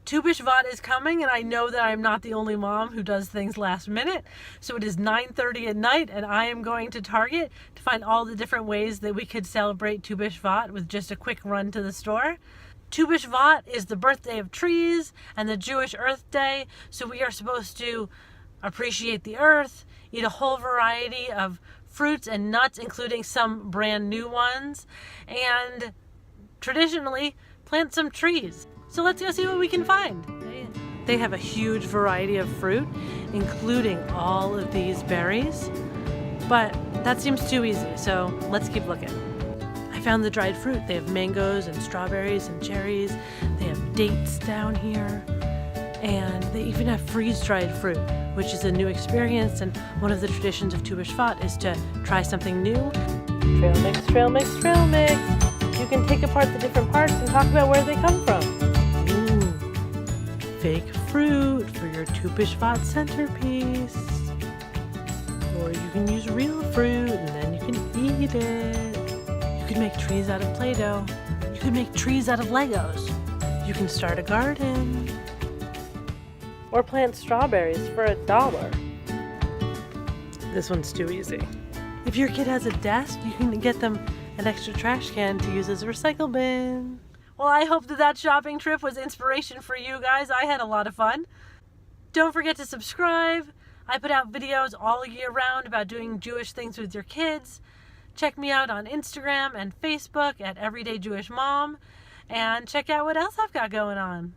Tu B'Shvat is coming, and I know that I'm not the only mom who does things last minute. So it is 9:30 at night, and I am going to Target to find all the different ways that we could celebrate Tu B'Shvat with just a quick run to the store. Tu B'Shvat is the birthday of trees and the Jewish Earth Day, so we are supposed to appreciate the earth, eat a whole variety of fruits and nuts, including some brand new ones, and traditionally plant some trees. So let's go see what we can find. They have a huge variety of fruit, including all of these berries, but that seems too easy, so let's keep looking. I found the dried fruit. They have mangoes and strawberries and cherries. They have dates down here, and they even have freeze-dried fruit, which is a new experience, and one of the traditions of Tu B'Shvat is to try something new. Trail mix, trail mix, trail mix. You can take apart the different parts and talk about where they come from. Fake fruit for your Tu B'Shvat centerpiece. Or you can use real fruit and then you can eat it. You can make trees out of Play-Doh. You can make trees out of Legos. You can start a garden. Or plant strawberries for $1. This one's too easy. If your kid has a desk, you can get them an extra trash can to use as a recycle bin. Well, I hope that shopping trip was inspiration for you guys. I had a lot of fun. Don't forget to subscribe. I put out videos all year round about doing Jewish things with your kids. Check me out on Instagram and Facebook at Everyday Jewish Mom. And check out what else I've got going on.